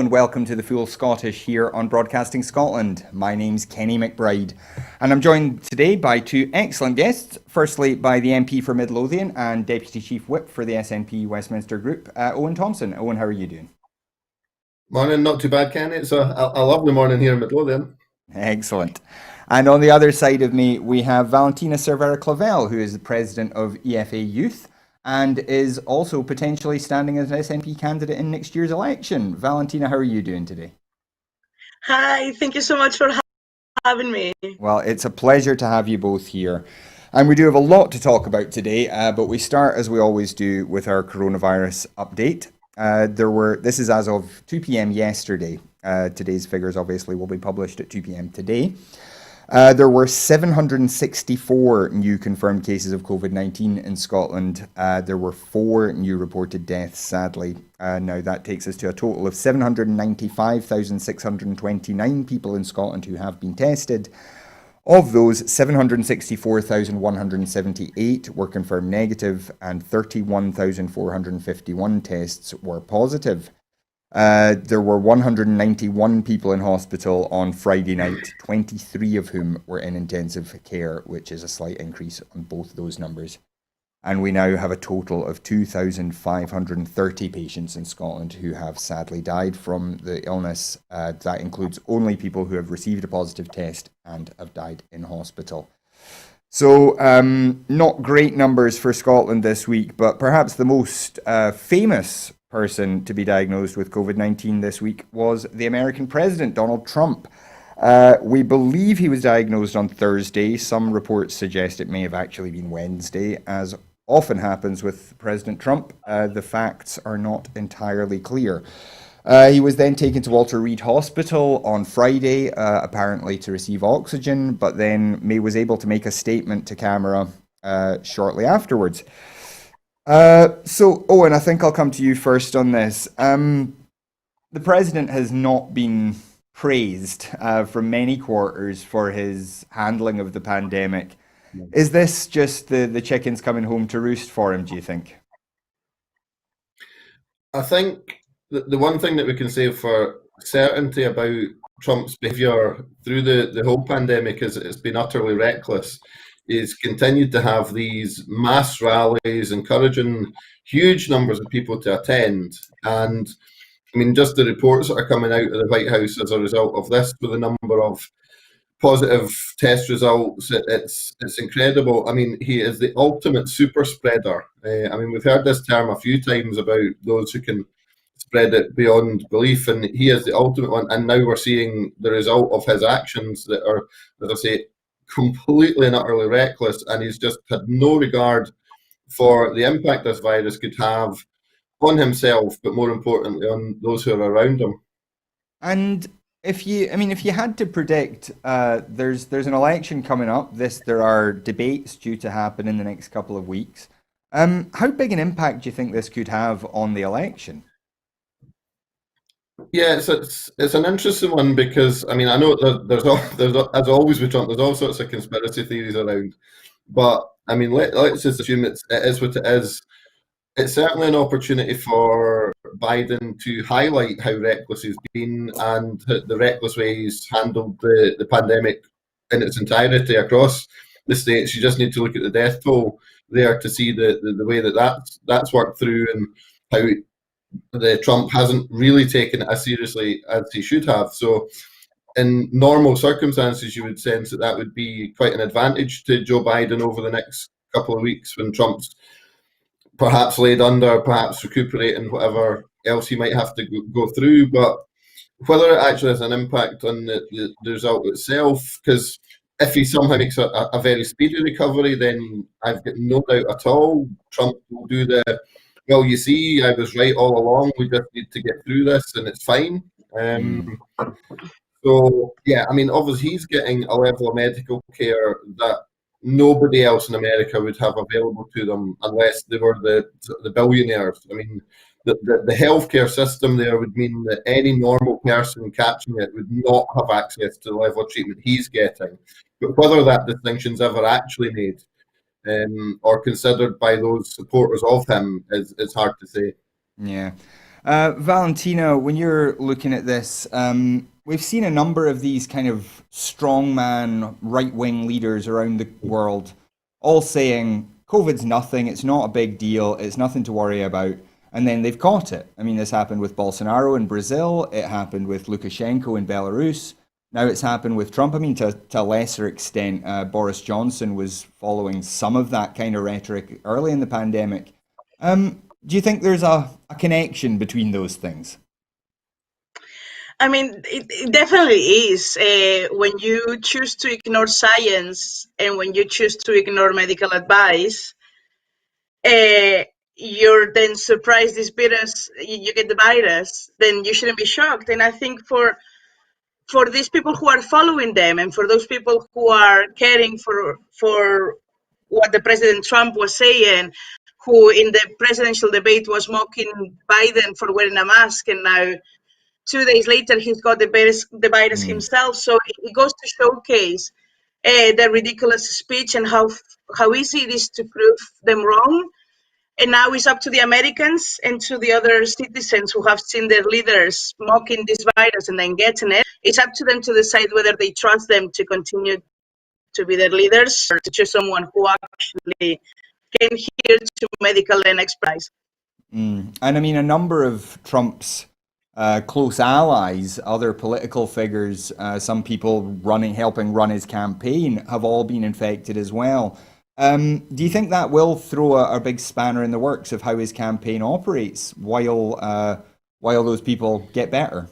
and welcome to the Full Scottish here on Broadcasting Scotland. My name's Kenny McBride, and I'm joined today by two excellent guests. Firstly, by the MP for Midlothian and Deputy Chief Whip for the SNP Westminster Group, Owen Thompson. Owen, how are you doing? Morning, not too bad, Kenny. It's a lovely morning here in Midlothian. Excellent. And on the other side of me, we have Valentina Servera Clevell, who is the President of EFA Youth, and is also potentially standing as an SNP candidate in next year's election. Valentina, how are you doing today? Hi, thank you so much for having me. Well, it's a pleasure to have you both here. And we do have a lot to talk about today, but we start, as we always do, with our coronavirus update. This is as of 2 p.m. yesterday. Today's figures obviously will be published at 2 p.m. today. There were 764 new confirmed cases of COVID-19 in Scotland. There were 4 new reported deaths, sadly. Now that takes us to a total of 795,629 people in Scotland who have been tested. Of those, 764,178 were confirmed negative and 31,451 tests were positive. There were 191 people in hospital on Friday night, 23 of whom were in intensive care, which is a slight increase on both those numbers. And we now have a total of 2,530 patients in Scotland who have sadly died from the illness. That includes only people who have received a positive test and have died in hospital. So, not great numbers for Scotland this week, but perhaps the most famous person to be diagnosed with COVID-19 this week was the American president, Donald Trump. We believe he was diagnosed on Thursday. Some reports suggest it may have actually been Wednesday. As often happens with President Trump, the facts are not entirely clear. He was then taken to Walter Reed Hospital on Friday, apparently to receive oxygen, but then was able to make a statement to camera shortly afterwards. So, Owen, I think I'll come to you first on this. The president has not been praised from many quarters for his handling of the pandemic. Is this just the chickens coming home to roost for him, do you think? I think the one thing that we can say for certainty about Trump's behaviour through the whole pandemic is it's been utterly reckless. He's continued to have these mass rallies, encouraging huge numbers of people to attend. And I mean, just the reports that are coming out of the White House as a result of this, with the number of positive test results, it's incredible. I mean, he is the ultimate super spreader. I mean, we've heard this term a few times about those who can spread it beyond belief, and he is the ultimate one. And now we're seeing the result of his actions that are, as I say, completely and utterly reckless, and he's just had no regard for the impact this virus could have on himself, but more importantly on those who are around him. And if you had to predict, there's an election coming up. There are debates due to happen in the next couple of weeks. How big an impact do you think this could have on the election? Yeah, it's an interesting one because I mean I know there's as always with Trump, there's all sorts of conspiracy theories around, but I mean let's just assume it is what it is. It's certainly an opportunity for Biden to highlight how reckless he's been and the reckless way he's handled the pandemic in its entirety across the states. You just need to look at the death toll there to see the way that's worked through and how the Trump hasn't really taken it as seriously as he should have. So in normal circumstances, you would sense that would be quite an advantage to Joe Biden over the next couple of weeks when Trump's perhaps laid under, perhaps recuperating, whatever else he might have to go through. But whether it actually has an impact on the result itself, because if he somehow makes a very speedy recovery, then I've got no doubt at all Trump will do well, you see, I was right all along. We just need to get through this, and it's fine. So, yeah, I mean, obviously, he's getting a level of medical care that nobody else in America would have available to them unless they were the billionaires. I mean, the healthcare system there would mean that any normal person catching it would not have access to the level of treatment he's getting. But whether that distinction's ever actually made or considered by those supporters of him is hard to say. Yeah. Valentina, when you're looking at this, we've seen a number of these kind of strongman right-wing leaders around the world all saying COVID's nothing, it's not a big deal, it's nothing to worry about. And then they've caught it. I mean, this happened with Bolsonaro in Brazil, it happened with Lukashenko in Belarus, now it's happened with Trump. I mean, to a lesser extent, Boris Johnson was following some of that kind of rhetoric early in the pandemic. Do you think there's a connection between those things? I mean, it definitely is. When you choose to ignore science and when you choose to ignore medical advice, you're then surprised this virus, you get the virus, then you shouldn't be shocked. And I think for these people who are following them and for those people who are caring for what the President Trump was saying, who in the presidential debate was mocking Biden for wearing a mask, and now 2 days later he's got the virus Mm, himself. So it goes to showcase the ridiculous speech and how easy it is to prove them wrong. And now it's up to the Americans and to the other citizens who have seen their leaders mocking this virus and then getting it. It's up to them to decide whether they trust them to continue to be their leaders or to choose someone who actually came here to medical and expertise. mm. And I mean, a number of Trump's close allies, other political figures, some people helping run his campaign, have all been infected as well. Do you think that will throw a big spanner in the works of how his campaign operates while those people get better?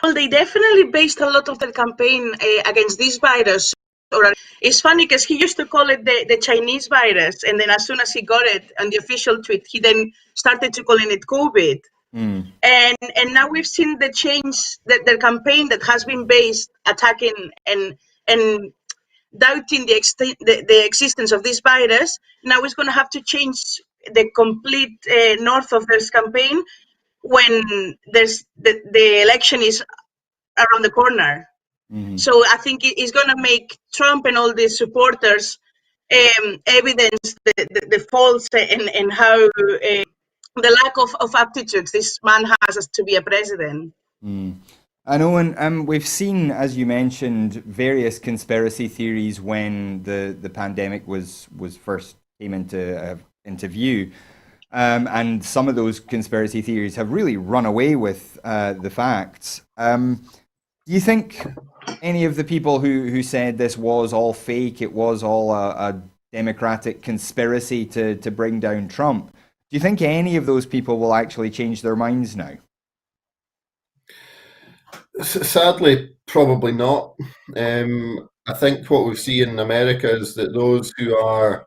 Well, they definitely based a lot of their campaign against this virus. Or it's funny because he used to call it the Chinese virus, and then as soon as he got it on the official tweet, he then started to calling it COVID. Mm, And now we've seen the change that their campaign that has been based attacking and doubting the existence of this virus. Now is going to have to change the complete north of this campaign when there's the election is around the corner. mhm. So I think it's going to make Trump and all the supporters evidence the faults and how the lack of aptitude this man has as to be a president. Mm. I know, and we've seen, as you mentioned, various conspiracy theories when the pandemic was first came into view, and some of those conspiracy theories have really run away with the facts. Do you think any of the people who said this was all fake, it was all a Democratic conspiracy to bring down Trump, do you think any of those people will actually change their minds now? Sadly, probably not. I think what we see in America is that those who are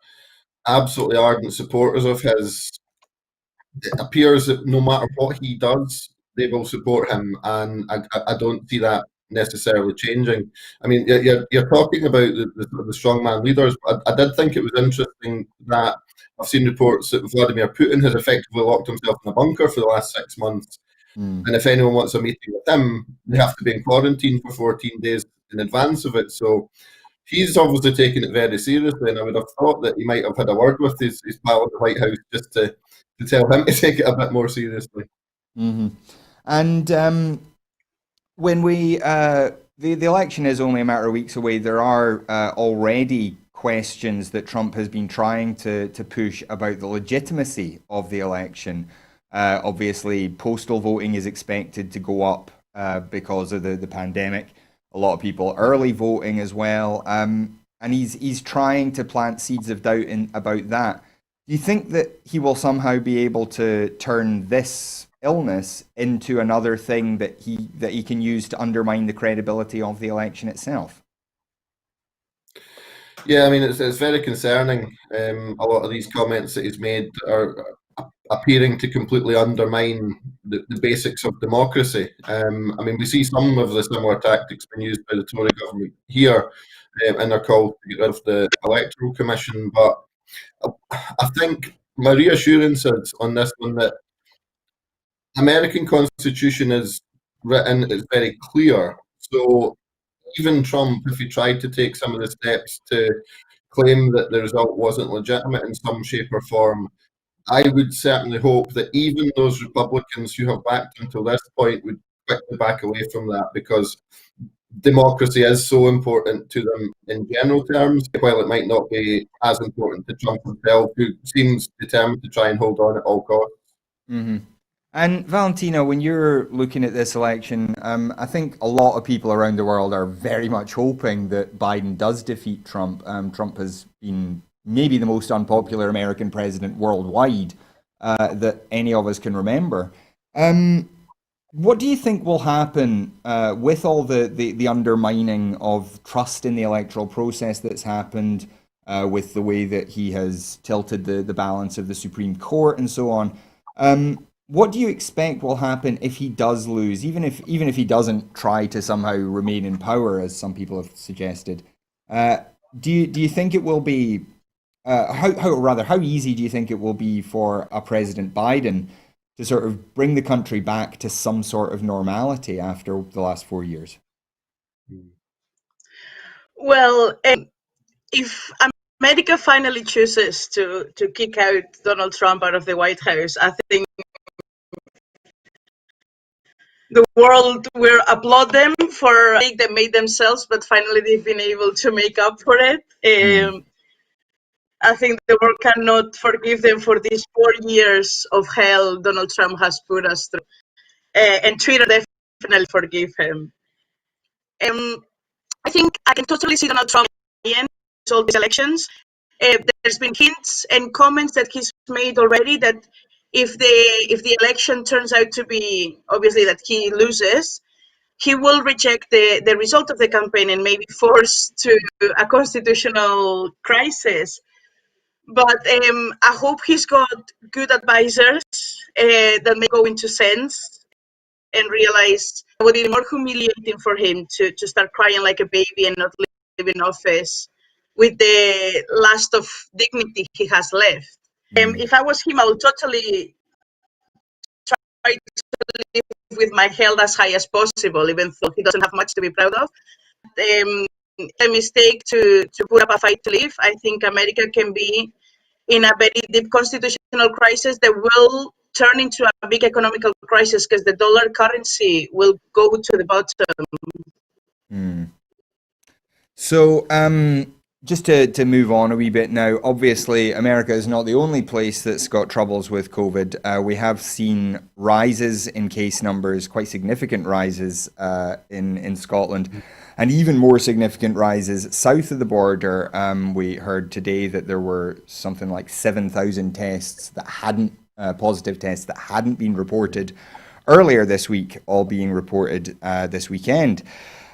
absolutely ardent supporters of his, it appears that no matter what he does, they will support him, and I don't see that necessarily changing. I mean, you're talking about the strongman leaders, but I did think it was interesting that I've seen reports that Vladimir Putin has effectively locked himself in a bunker for the last 6 months. Mm, And if anyone wants a meeting with him, they have to be in quarantine for 14 days in advance of it. So he's obviously taking it very seriously, and I would have thought that he might have had a word with his pal at the White House just to tell him to take it a bit more seriously. mhm. And when the election is only a matter of weeks away, there are already questions that Trump has been trying to push about the legitimacy of the election. Obviously, postal voting is expected to go up because of the pandemic. A lot of people early voting as well, and he's trying to plant seeds of doubt about that. Do you think that he will somehow be able to turn this illness into another thing that he can use to undermine the credibility of the election itself? Yeah, I mean, it's very concerning. A lot of these comments that he's made are appearing to completely undermine the basics of democracy. I mean, we see some of the similar tactics being used by the Tory government here in their call to get rid of the Electoral Commission. But I think my reassurance is on this one that American Constitution is written, it's very clear. So even Trump, if he tried to take some of the steps to claim that the result wasn't legitimate in some shape or form, I would certainly hope that even those Republicans who have backed until this point would quickly back away from that, because democracy is so important to them in general terms, while it might not be as important to Trump himself, who seems determined to try and hold on at all costs. Mm-hmm. And Valentina, when you're looking at this election, I think a lot of people around the world are very much hoping that Biden does defeat Trump. Trump has been maybe the most unpopular American president worldwide that any of us can remember. What do you think will happen with all the undermining of trust in the electoral process that's happened, with the way that he has tilted the balance of the Supreme Court and so on? What do you expect will happen if he does lose, even if he doesn't try to somehow remain in power, as some people have suggested? Do you think it will be how easy do you think it will be for a President Biden to sort of bring the country back to some sort of normality after the last 4 years? Well, if America finally chooses to kick out Donald Trump out of the White House, I think the world will applaud them for a mistake they made themselves, but finally they've been able to make up for it. I think the world cannot forgive them for these 4 years of hell Donald Trump has put us through. And Twitter definitely forgive him. I think I can totally see Donald Trump in all these elections. There's been hints and comments that he's made already that if the election turns out to be obviously that he loses, he will reject the result of the campaign and maybe force to a constitutional crisis. But I hope he's got good advisors that may go into sense and realize it would be more humiliating for him to start crying like a baby and not live in office with the last of dignity he has left. If I was him, I would totally try to live with my health as high as possible, even though he doesn't have much to be proud of. A mistake to put up a fight to live. I think America can be in a very deep constitutional crisis that will turn into a big economical crisis because the dollar currency will go to the bottom. So, just to move on a wee bit now, obviously America is not the only place that's got troubles with COVID. We have seen rises in case numbers, quite significant rises in Scotland, and even more significant rises south of the border. We heard today that there were something like 7,000 tests that hadn't, positive tests that hadn't been reported earlier this week, all being reported this weekend.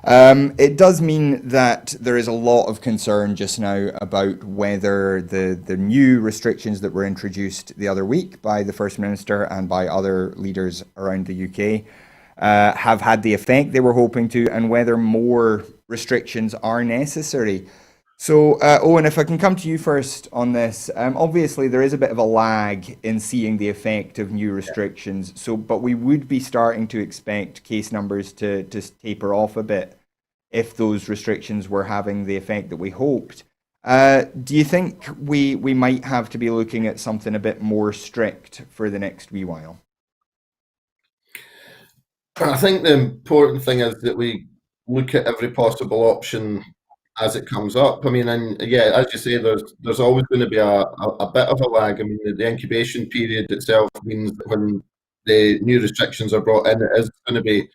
It does mean that there is a lot of concern just now about whether the new restrictions that were introduced the other week by the First Minister and by other leaders around the UK have had the effect they were hoping to, and whether more restrictions are necessary. So, Owen, if I can come to you first on this, obviously there is a bit of a lag in seeing the effect of new restrictions. So, but we would be starting to expect case numbers to taper off a bit if those restrictions were having the effect that we hoped. Do you think we might have to be looking at something a bit more strict for the next wee while? I think the important thing is that we look at every possible option as it comes up. I mean, and yeah, as you say, there's always going to be a bit of a lag. I mean, the incubation period itself means that when the new restrictions are brought in, it is going to be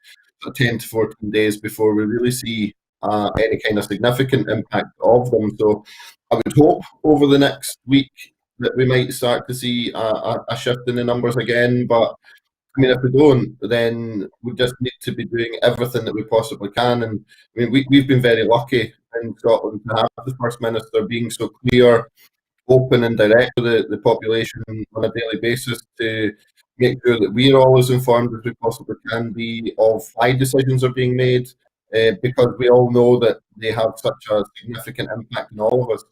10 to 14 days before we really see any kind of significant impact of them. So I would hope over the next week that we might start to see a shift in the numbers again. But I mean, if we don't, then we just need to be doing everything that we possibly can. And I mean, we've been very lucky in Scotland to have the First Minister being so clear, open and direct with the population on a daily basis to make sure that we're all as informed as we possibly can be of why decisions are being made, because we all know that they have such a significant impact on all of us.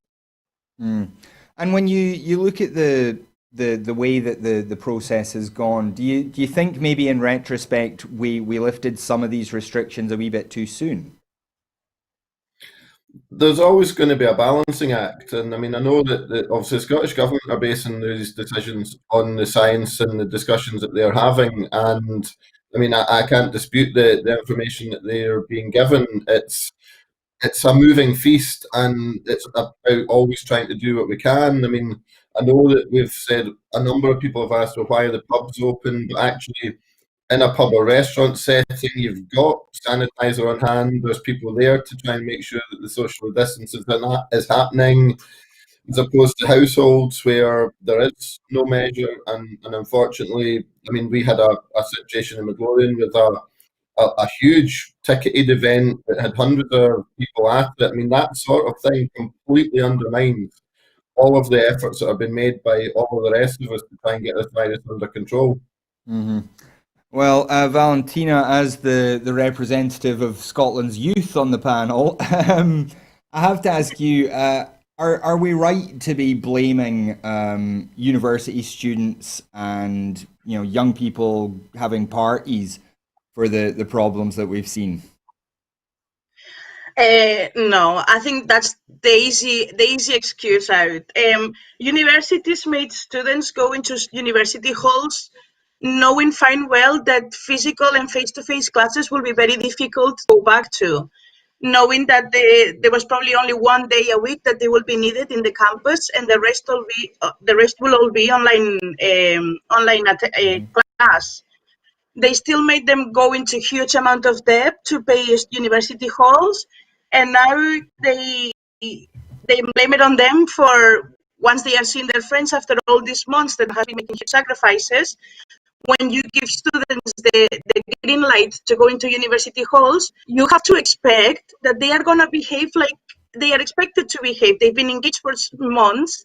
And when you look at the way that the process has gone, do you think maybe in retrospect we lifted some of these restrictions a wee bit too soon? there's always going to be a balancing act, and I mean, I know that obviously the Scottish Government are basing these decisions on the science and the discussions that they're having, and I mean, I can't dispute the information that they're being given. It's a moving feast, and it's about always trying to do what we can. I mean, I know that we've said a number of people have asked, well, why are the pubs open? But actually, in a pub or restaurant setting, you've got sanitizer on hand. There's people there to try and make sure that the social distance is happening, as opposed to households where there is no measure. And unfortunately, I mean, we had a situation in Midlothian with a huge ticketed event that had hundreds of people at it. I mean, that sort of thing completely undermines all of the efforts that have been made by all of the rest of us to try and get this virus under control. Mm-hmm. Well, Valentina, as the representative of Scotland's youth on the panel, I have to ask you, are we right to be blaming university students and young people having parties for the problems that we've seen? No, I think that's the easy excuse out. Universities made students go into university halls knowing fine well that physical and face-to-face classes will be very difficult to go back to, knowing that there was probably only one day a week that they will be needed in the campus, and the rest will all be online at class. They still made them go into huge amount of debt to pay university halls, and now they blame it on them for, once they are seeing their friends after all these months that have been making huge sacrifices. When you give students the green light to go into university halls, you have to expect that they are going to behave like they are expected to behave. They've been engaged for months,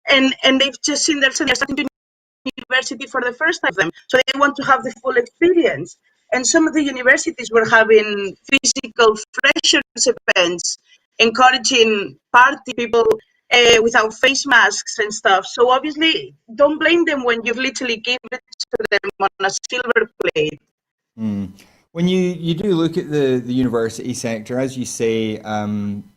and they've just seen their friends starting to university for the first time of them. So they want to have the full experience. And some of the universities were having physical freshers events, encouraging party people without face masks and stuff. So obviously, don't blame them when you've literally given it to them on a silver plate. When you do look at the university sector, as you say,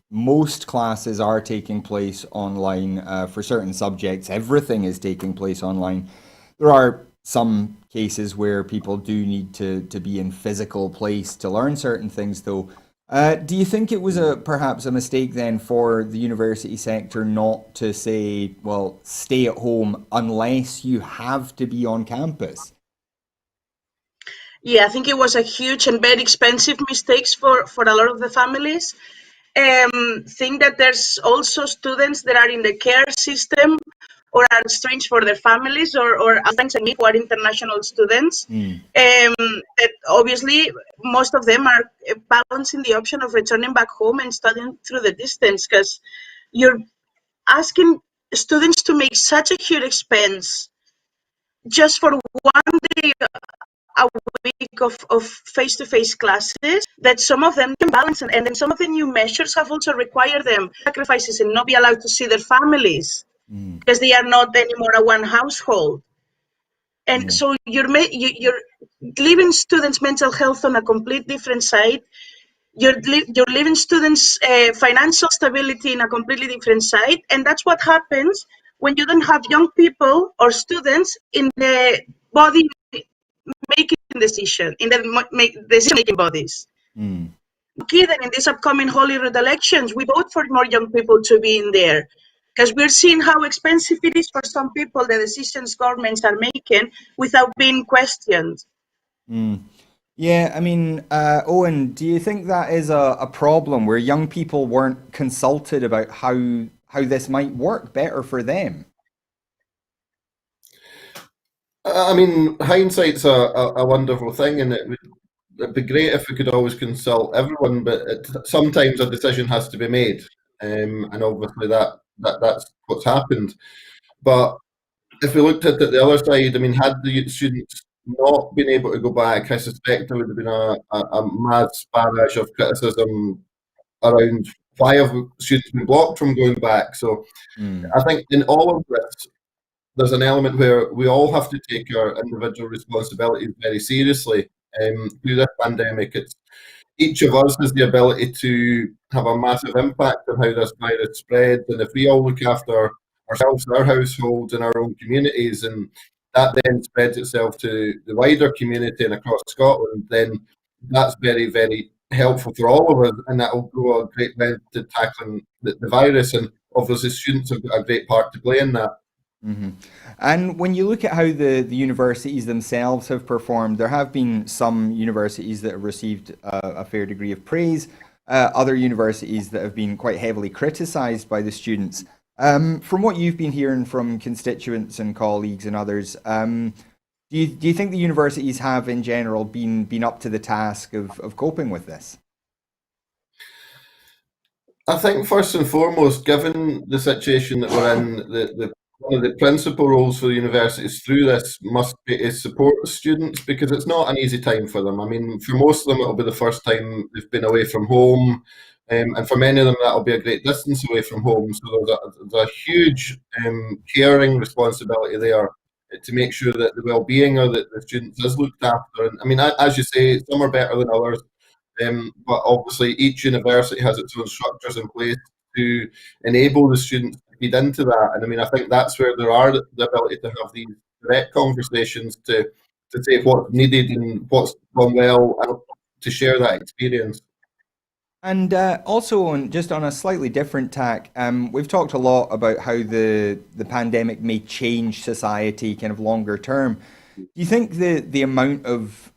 most classes are taking place online. For certain subjects, everything is taking place online. There are some cases where people do need to be in physical place to learn certain things, though. Do you think it was perhaps a mistake then for the university sector not to say, well, stay at home unless you have to be on campus? Yeah, I think it was a huge and very expensive mistake for a lot of the families. Think that there's also students that are in the care system or are strange for their families, or friends and me who are international students. That obviously most of them are balancing the option of returning back home and studying through the distance, because you're asking students to make such a huge expense just for one day a week of face-to-face classes, that some of them can balance, and then some of the new measures have also required them sacrifices and not be allowed to see their families because they are not anymore a one household. And so you're leaving students' mental health on a complete different side. You're leaving students' financial stability in a completely different side, and that's what happens when you don't have young people or students in the body making decision, in the decision-making bodies. Okay, then in these upcoming Holyrood elections, we vote for more young people to be in there, because we're seeing how expensive it is for some people, the decisions governments are making without being questioned. Yeah, I mean, Owen, do you think that is a problem where young people weren't consulted about how this might work better for them? I mean, hindsight's a wonderful thing, and it'd be great if we could always consult everyone, but sometimes a decision has to be made, and obviously that's what's happened. But if we looked at it the other side, I mean, had the students not been able to go back, I suspect there would have been a mass barrage of criticism around why have students been blocked from going back. So I think in all of this, there's an element where we all have to take our individual responsibilities very seriously. Through this pandemic, each of us has the ability to have a massive impact on how this virus spreads. And if we all look after ourselves, our households, and our own communities, and that then spreads itself to the wider community and across Scotland, then that's very, very helpful for all of us, and that will go a great way to tackling the virus. And obviously, students have got a great part to play in that. Hmm. And when you look at how the universities themselves have performed, there have been some universities that have received a fair degree of praise, other universities that have been quite heavily criticised by the students. From what you've been hearing from constituents and colleagues and others, do you think the universities have in general been up to the task of coping with this? I think first and foremost, given the situation that we're in, one of the principal roles for the universities through this must be to support the students, because it's not an easy time for them. I mean, for most of them, it'll be the first time they've been away from home, and for many of them, that'll be a great distance away from home. So there's a huge caring responsibility there to make sure that the well-being of the students is looked after. And I mean, as you say, some are better than others. But obviously, each university has its own structures in place to enable the students to feed into that. And I mean, I think that's where there are the ability to have these direct conversations to say what's needed and what's gone well, and to share that experience. And also, just on a slightly different tack, we've talked a lot about how the pandemic may change society kind of longer term. Do you think the amount of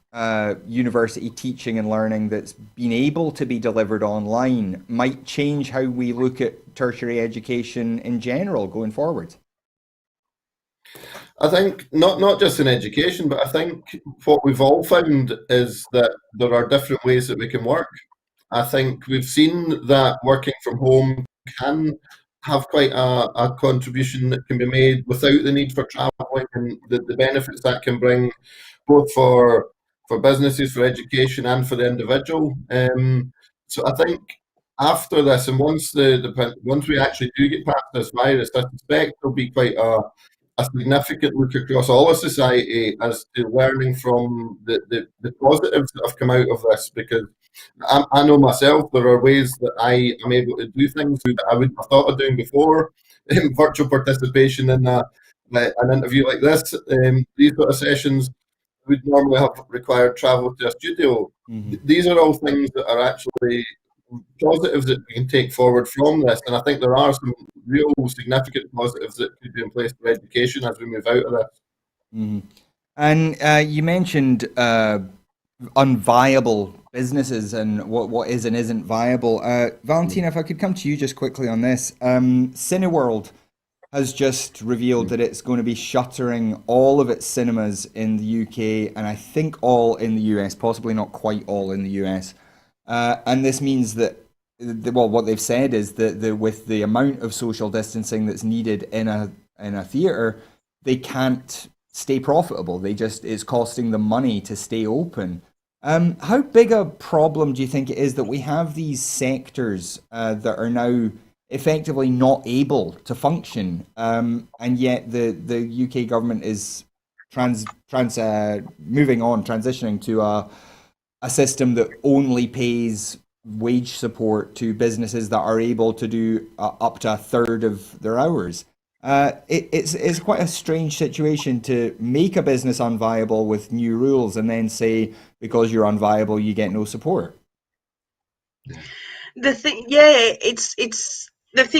university teaching and learning that's been able to be delivered online might change how we look at tertiary education in general going forward? I think not just in education, but I think what we've all found is that there are different ways that we can work. I think we've seen that working from home can have quite a contribution that can be made without the need for travelling, and the benefits that can bring both for businesses, for education, and for the individual. So I think after this, and once we actually do get past this virus, I suspect there'll be quite a significant look across all of society as to learning from the positives that have come out of this, because I know myself there are ways that I am able to do things that I wouldn't have thought of doing before. Virtual participation in an interview like this, these sort of sessions would normally have required travel to a studio. Hmm. These are all things that are actually positives that we can take forward from this, and I think there are some real significant positives that could be in place for education as we move out of this. Hmm. And you mentioned unviable businesses and what is and isn't viable. Valentina, if I could come to you just quickly on this. Cineworld has just revealed that it's going to be shuttering all of its cinemas in the UK, and I think all in the US, possibly not quite all in the US. And this means that, well, what they've said is that with the amount of social distancing that's needed in a theater, they can't stay profitable. It's costing them money to stay open. How big a problem do you think it is that we have these sectors that are now effectively not able to function, and yet the UK government is transitioning to a system that only pays wage support to businesses that are able to do up to a third of their hours. It's quite a strange situation to make a business unviable with new rules and then say because you're unviable you get no support. The thing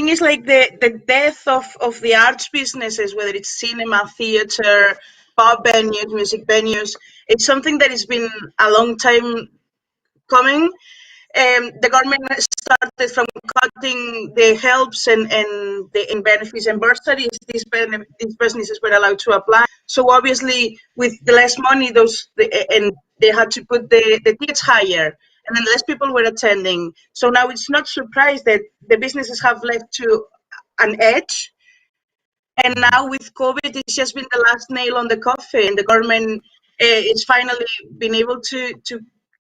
is, like, the death of the arts businesses, whether it's cinema, theater, pub venues, music venues, it's something that has been a long time coming. The government started from cutting the helps and the benefits and bursaries these businesses were allowed to apply. So obviously, with the less money, and they had to put the tickets higher, and then less people were attending. So now it's not surprised that the businesses have left to an edge. And now with COVID, it's just been the last nail on the coffin. The government it's finally been able to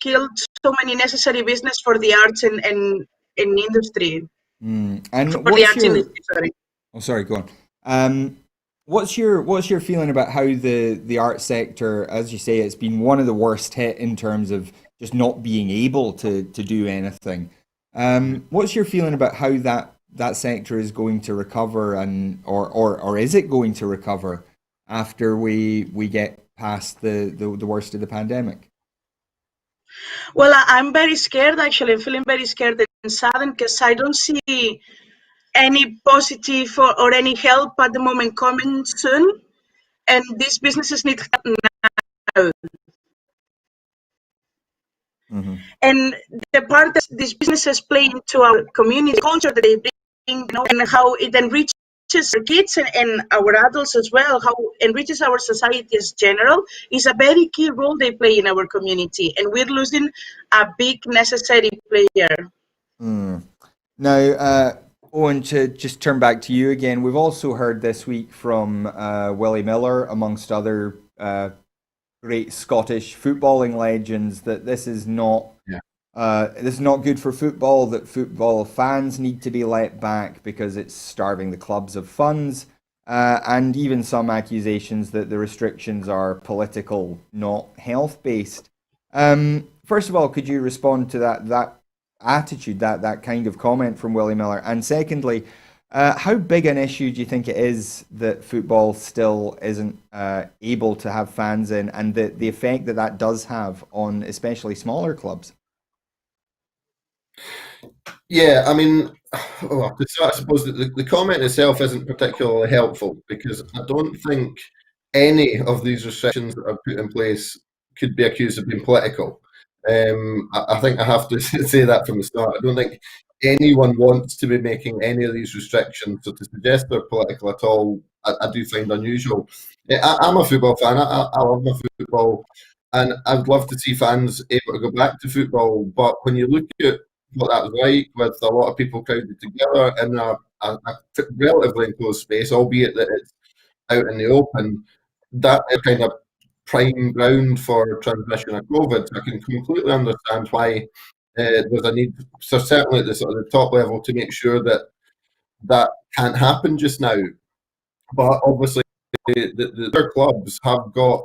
kill so many necessary business for the arts and industry. And For the arts industry, sorry. Oh, sorry, go on. What's your feeling about how the art sector, as you say, it's been one of the worst hit in terms of just not being able to do anything. What's your feeling about how that sector is going to recover, and or is it going to recover after we get past the worst of the pandemic? Well, I'm very scared actually. I'm feeling very scared and saddened because I don't see any positive or any help at the moment coming soon. And these businesses need help now. Mm-hmm. And the part that these businesses play into our community culture that they bring, and how it enriches our kids and our adults as well, how it enriches our society as general, is a very key role they play in our community. And we're losing a big necessary player. Mm. Now, Owen, to just turn back to you again, we've also heard this week from Willie Miller, amongst other great Scottish footballing legends, that this is not good for football, that football fans need to be let back because it's starving the clubs of funds, and even some accusations that the restrictions are political, not health-based. First of all, could you respond to that attitude, that kind of comment from Willie Miller? And secondly, how big an issue do you think it is that football still isn't able to have fans in, and the effect that does have on especially smaller clubs? Yeah, I mean, I suppose that the comment itself isn't particularly helpful, because I don't think any of these restrictions that are put in place could be accused of being political. I think I have to say that from the start. I don't think anyone wants to be making any of these restrictions. So to suggest they're political at all, I do find unusual. I'm a football fan. I love my football, and I'd love to see fans able to go back to football. But when you look at what that was like, with a lot of people crowded together in a relatively enclosed space, albeit that it's out in the open, that is kind of prime ground for transmission of COVID. So I can completely understand why there's a need, so certainly at the sort of the top level, to make sure that that can't happen just now. But obviously, their clubs have got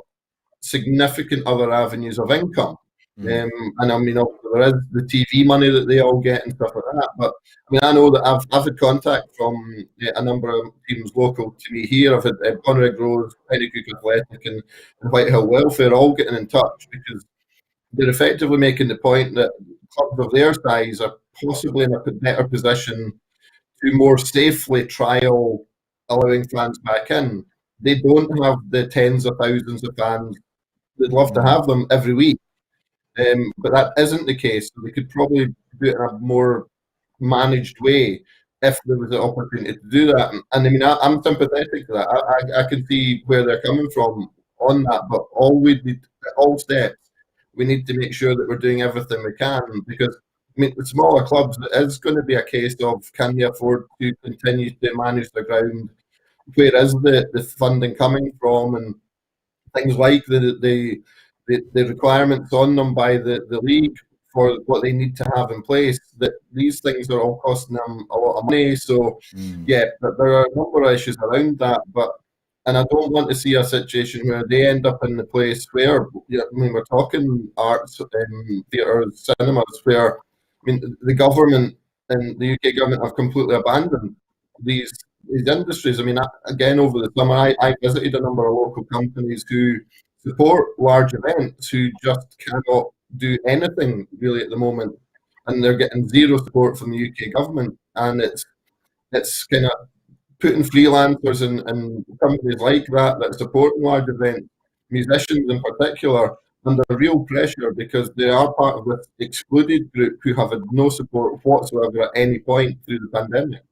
significant other avenues of income. And I mean, there is the TV money that they all get and stuff like that. But I mean, I know that I've had contact from a number of teams local to me here. I've had Bonrig Rose, Pennycook Athletic, and Whitehill Welfare all getting in touch, because they're effectively making the point that clubs of their size are possibly in a better position to more safely trial allowing fans back in. They don't have the tens of thousands of fans. They'd love to have them every week. But that isn't the case. So they could probably do it in a more managed way if there was an opportunity to do that. And I mean, I'm sympathetic to that. I can see where they're coming from on that. But all we need, at all steps, we need to make sure that we're doing everything we can, because I mean, with smaller clubs, it is going to be a case of, can they afford to continue to manage the ground? Where is the funding coming from? And things like the requirements on them by the league for what they need to have in place, that these things are all costing them a lot of money. So yeah, there are a number of issues around that, and I don't want to see a situation where they end up in the place where, I mean, we're talking arts, theatres, cinemas, where, I mean, the government and the UK government have completely abandoned these industries. I mean, again, over the summer, I visited a number of local companies who support large events, who just cannot do anything really at the moment, and they're getting zero support from the UK government. And it's kind of putting freelancers and companies like that are supporting large events, musicians in particular, under real pressure, because they are part of this excluded group who have had no support whatsoever at any point through the pandemic.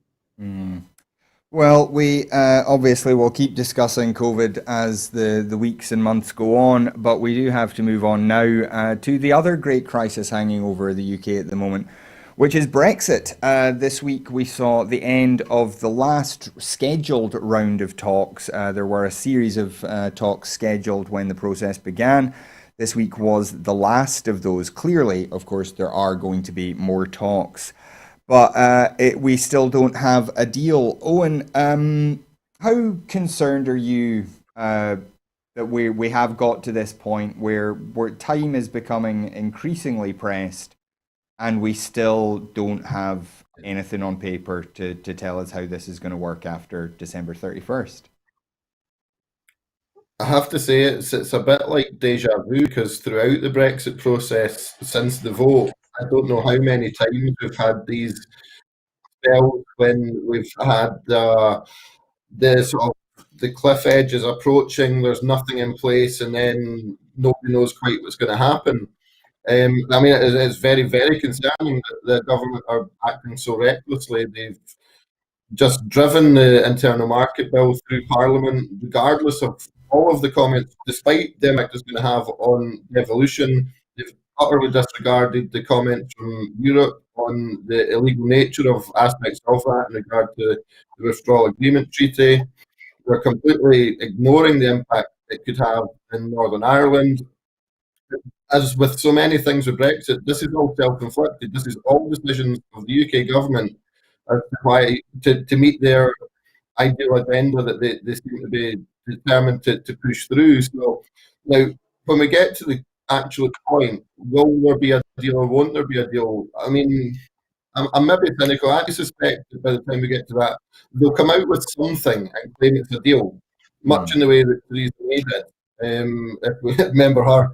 Well, we obviously will keep discussing COVID as the weeks and months go on, but we do have to move on now to the other great crisis hanging over the UK at the moment, which is Brexit. This week we saw the end of the last scheduled round of talks. There were a series of talks scheduled when the process began. This week was the last of those. Clearly, of course, there are going to be more talks, but we still don't have a deal. Owen, how concerned are you that we have got to this point where time is becoming increasingly pressed, and we still don't have anything on paper to tell us how this is going to work after December 31st. I have to say it's a bit like deja vu, because throughout the Brexit process, since the vote, I don't know how many times we've had these spells when we've had the sort of the cliff edge is approaching, there's nothing in place, and then nobody knows quite what's going to happen. I mean, it's very, very concerning that the government are acting so recklessly. They've just driven the internal market bill through Parliament, regardless of all of the comments, despite the impact it's going to have on devolution. They've utterly disregarded the comments from Europe on the illegal nature of aspects of that in regard to the Withdrawal Agreement Treaty. They're completely ignoring the impact it could have in Northern Ireland. As with so many things with Brexit, this is all self-inflicted. This is all decisions of the UK government as to why to meet their ideal agenda that they seem to be determined to push through. So now, when we get to the actual point, will there be a deal or won't there be a deal? I mean, I'm maybe cynical. I suspect that by the time we get to that, they'll come out with something and claim it's a deal, much in the way that Theresa May did. If we remember her,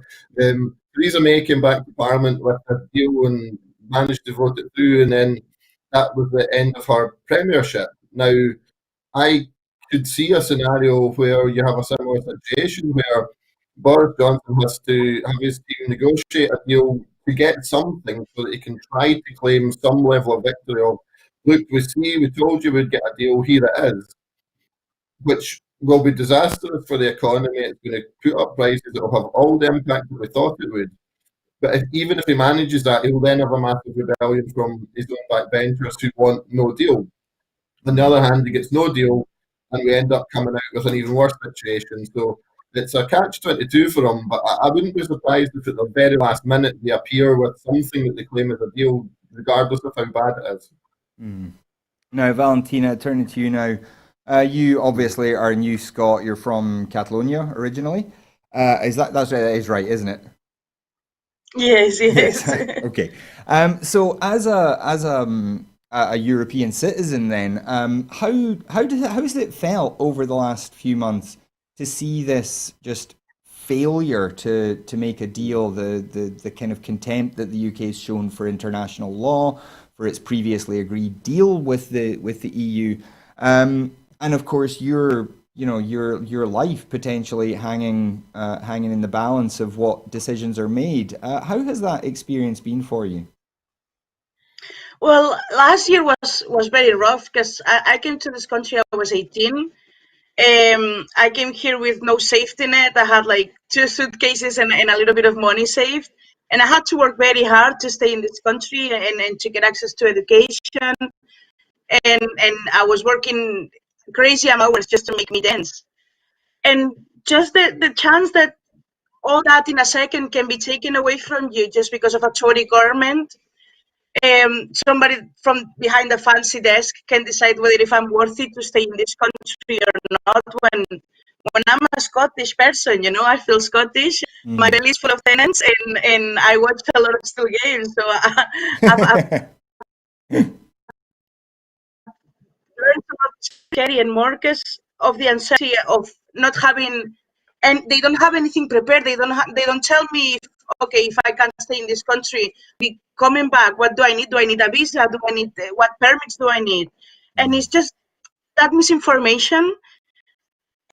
Theresa May came back to Parliament with a deal and managed to vote it through, and then that was the end of her premiership. Now, I could see a scenario where you have a similar situation where Boris Johnson has to have his team negotiate a deal to get something so that he can try to claim some level of victory of, look, we told you we'd get a deal, here it is, which will be disastrous for the economy. It's going to put up prices, it will have all the impact that we thought it would. But even if he manages that, he'll then have a massive rebellion from his own backbenchers who want no deal. On the other hand, he gets no deal, and we end up coming out with an even worse situation. So it's a catch-22 for him, but I wouldn't be surprised if at the very last minute they appear with something that they claim is a deal, regardless of how bad it is. Now, Valentina, turning to you now. You obviously are a new Scot. You're from Catalonia originally. That's right? That is right, isn't it? Yes, yes. Okay. So as a European citizen, then, how has it felt over the last few months to see this just failure to make a deal, the kind of contempt that the UK has shown for international law, for its previously agreed deal with the EU, and of course your life potentially hanging in the balance of what decisions are made. How has that experience been for you? Well, last year was very rough because I came to this country. I was 18. I came here with no safety net. I had like 2 suitcases and a little bit of money saved. And I had to work very hard to stay in this country and to get access to education. And I was working crazy hours just to make me dance. And just the chance that all that in a second can be taken away from you just because of a Tory government. Somebody from behind a fancy desk can decide whether if I'm worthy to stay in this country or not. When I'm a Scottish person, I feel Scottish. My belly is full of tenants, and I watch a lot of still games. So I've learned about scary and more because of the uncertainty of not having, and they don't have anything prepared. They don't tell me if I can't stay in this country, be coming back, what do I need? Do I need a visa? Do I need what permits do I need? And it's just that misinformation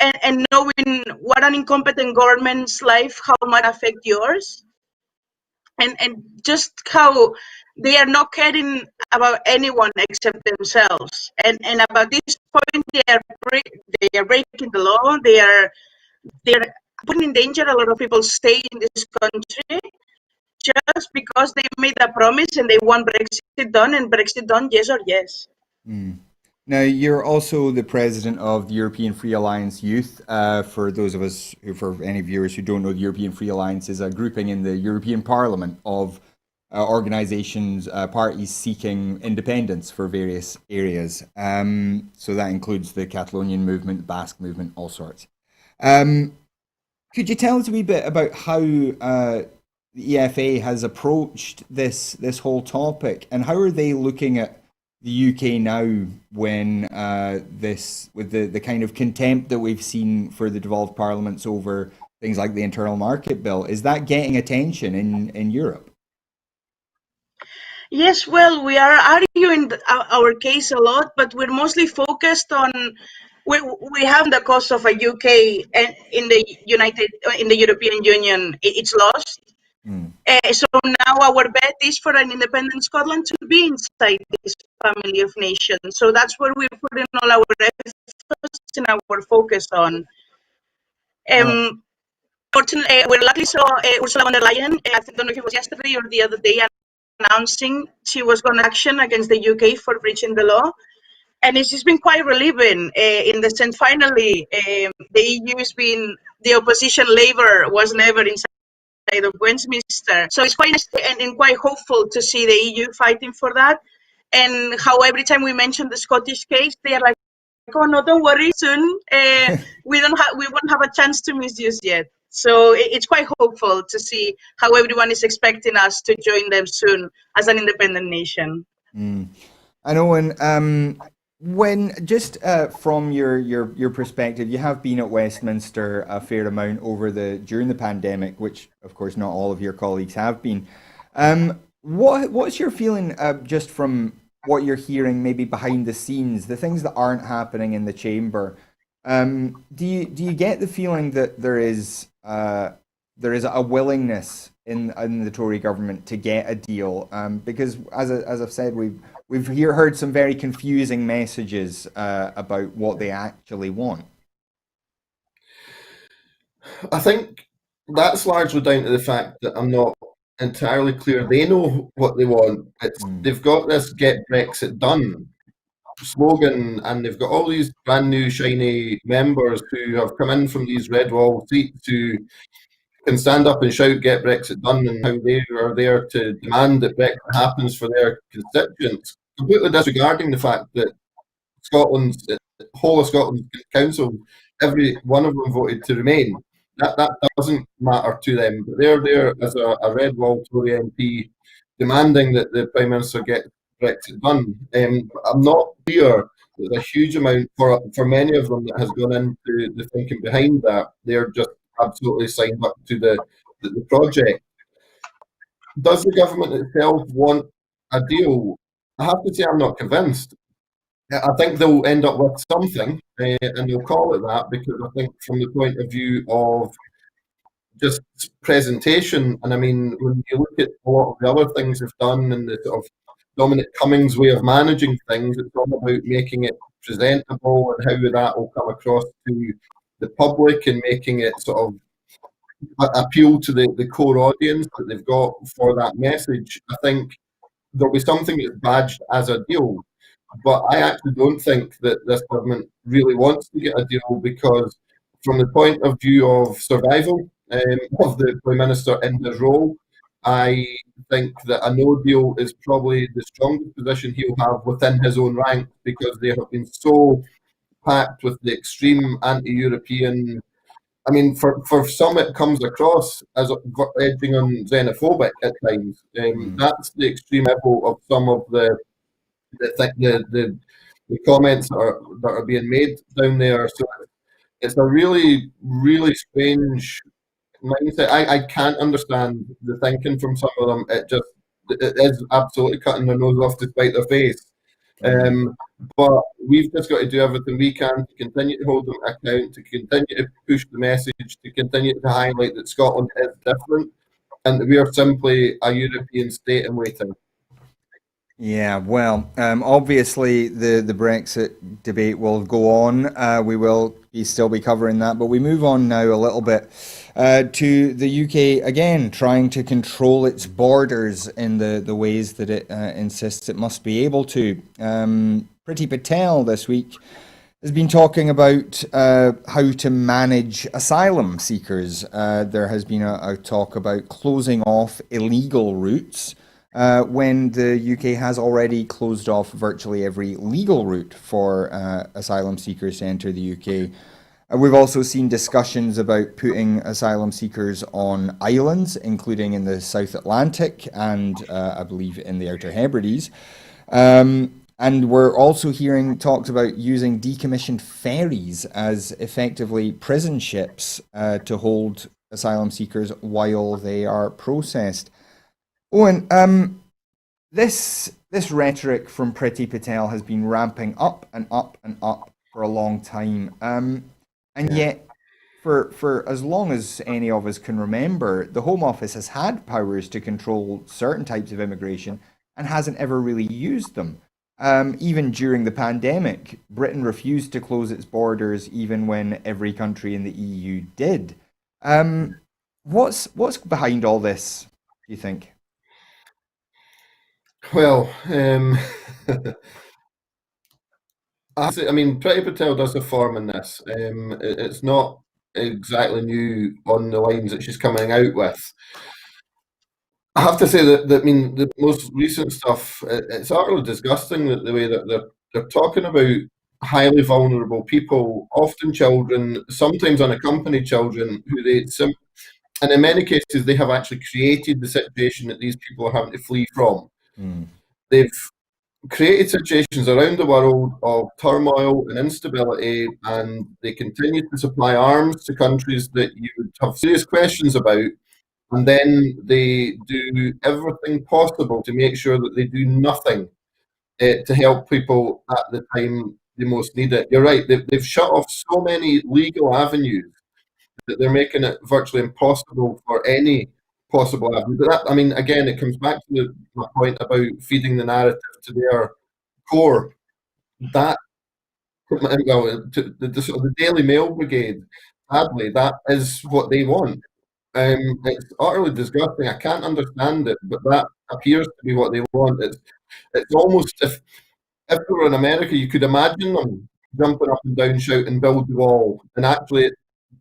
and knowing what an incompetent government's life, how might affect yours, and just how they are not caring about anyone except themselves. And about this point, they are breaking the law. They are putting in danger a lot of people stay in this country just because they made a promise and they want Brexit done, and Brexit done, yes or yes. Now, you're also the president of the European Free Alliance Youth. For those of us for any viewers who don't know, the European Free Alliance is a grouping in the European Parliament of organisations, parties seeking independence for various areas. So that includes the Catalonian movement, the Basque movement, all sorts. Could you tell us a wee bit about how the EFA has approached this whole topic, and how are they looking at the UK now when this with the kind of contempt that we've seen for the devolved parliaments over things like the internal market bill? Is that getting attention in Europe? Yes, well, we are arguing our case a lot, but we're mostly focused on we have the cost of a UK and in the European Union. It's lost. Mm. So now our bet is for an independent Scotland to be inside this family of nations. So that's where we're putting all our efforts and our focus on. Fortunately, we luckily saw Ursula von der Leyen, I don't know if it was yesterday or the other day, announcing she was going to action against the UK for breaching the law. And it's just been quite relieving in the sense, finally, the EU has been, the opposition Labour was never inside of Westminster. So it's quite nice and quite hopeful to see the EU fighting for that. And how every time we mention the Scottish case, they are like, oh no, don't worry, soon we won't have a chance to misuse yet. So it's quite hopeful to see how everyone is expecting us to join them soon as an independent nation. Mm. I know, when just from your perspective, you have been at Westminster a fair amount during the pandemic, which of course not all of your colleagues have been. What's your feeling just from what you're hearing, maybe behind the scenes, the things that aren't happening in the chamber? Do you get the feeling that there is a willingness in the Tory government to get a deal? Because as I've said, we've heard some very confusing messages about what they actually want. I think that's largely down to the fact that I'm not entirely clear they know what they want. They've got this "Get Brexit Done" slogan, and they've got all these brand new shiny members who have come in from these red wall seats who can stand up and shout "Get Brexit Done" and how they are there to demand that Brexit happens for their constituents, completely disregarding the fact that the whole of Scotland's council, every one of them voted to remain. That doesn't matter to them, but they're there as a red wall Tory MP demanding that the Prime Minister get Brexit done. I'm not clear. There's a huge amount for many of them that has gone into the thinking behind that. They're just absolutely signed up to the project. Does the government itself want a deal? I have to say I'm not convinced. I think they'll end up with something, and they'll call it that, because I think from the point of view of just presentation, and I mean, when you look at a lot of the other things they've done and the sort of Dominic Cummings way of managing things, it's all about making it presentable and how that will come across to the public and making it sort of appeal to the core audience that they've got for that message. I think there'll be something that's badged as a deal. But I actually don't think that this government really wants to get a deal, because from the point of view of survival of the Prime Minister in his role, I think that a no deal is probably the strongest position he'll have within his own ranks, because they have been so packed with the extreme anti-European. I mean, for some it comes across as edging on xenophobic at times. That's the extreme level of some of the comments that are being made down there. So it's a really, really strange mindset. I can't understand the thinking from some of them. It is absolutely cutting their nose off to spite their face. But we've just got to do everything we can to continue to hold them account, to continue to push the message, to continue to highlight that Scotland is different and that we are simply a European state in waiting. Yeah, well, obviously the Brexit debate will go on. We will still be covering that, but we move on now a little bit to the UK again, trying to control its borders in the ways that it insists it must be able to. Priti Patel this week has been talking about how to manage asylum seekers. There has been a talk about closing off illegal routes, when the UK has already closed off virtually every legal route for asylum seekers to enter the UK. We've also seen discussions about putting asylum seekers on islands, including in the South Atlantic and I believe in the Outer Hebrides. And we're also hearing talks about using decommissioned ferries as effectively prison ships to hold asylum seekers while they are processed. Owen, this rhetoric from Priti Patel has been ramping up and up and up for a long time. And yet, for as long as any of us can remember, the Home Office has had powers to control certain types of immigration and hasn't ever really used them. Even during the pandemic, Britain refused to close its borders even when every country in the EU did. What's behind all this, do you think? Well, I mean, Priti Patel does a form in this. It's not exactly new on the lines that she's coming out with. I have to say that I mean, the most recent stuff, it's utterly disgusting that the way that they're talking about highly vulnerable people, often children, sometimes unaccompanied children, and in many cases they have actually created the situation that these people are having to flee from. Mm. They've created situations around the world of turmoil and instability, and they continue to supply arms to countries that you would have serious questions about. And then they do everything possible to make sure that they do nothing to help people at the time they most need it. You're right, they've shut off so many legal avenues that they're making it virtually impossible for any possible avenue. But that, I mean, again, it comes back to my point about feeding the narrative to their core. That, well, to the sort of the Daily Mail brigade, sadly, that is what they want. It's utterly disgusting. I can't understand it, but that appears to be what they want. It's almost if we were in America, you could imagine them jumping up and down, shouting, "Build the wall!" And actually,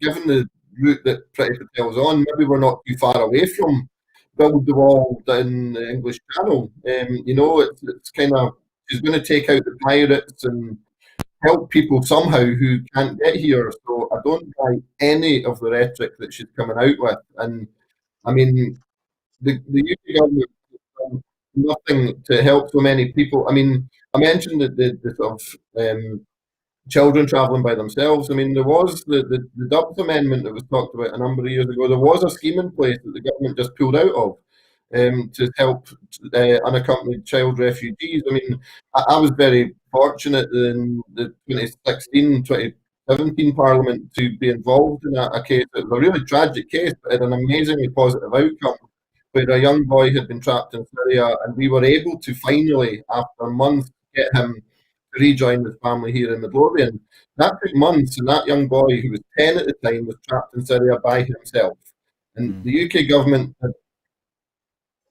given the route that Priti Patel's on, maybe we're not too far away from build the wall in the English Channel. You know, it's kind of she's going to take out the pirates and help people somehow who can't get here. So I don't buy any of the rhetoric that she's coming out with. And I mean, the UK government has done nothing to help so many people. I mean, I mentioned that the sort of children travelling by themselves. I mean, there was the Dubs Amendment that was talked about a number of years ago. There was a scheme in place that the government just pulled out of to help unaccompanied child refugees. I mean, I was very fortunate in the 2016-2017 Parliament to be involved in a case. It was a really tragic case, but it had an amazingly positive outcome where a young boy had been trapped in Syria, and we were able to finally, after months, get him to rejoin his family here in Midlothian. That took months, and that young boy, who was 10 at the time, was trapped in Syria by himself. And Mm. the UK government had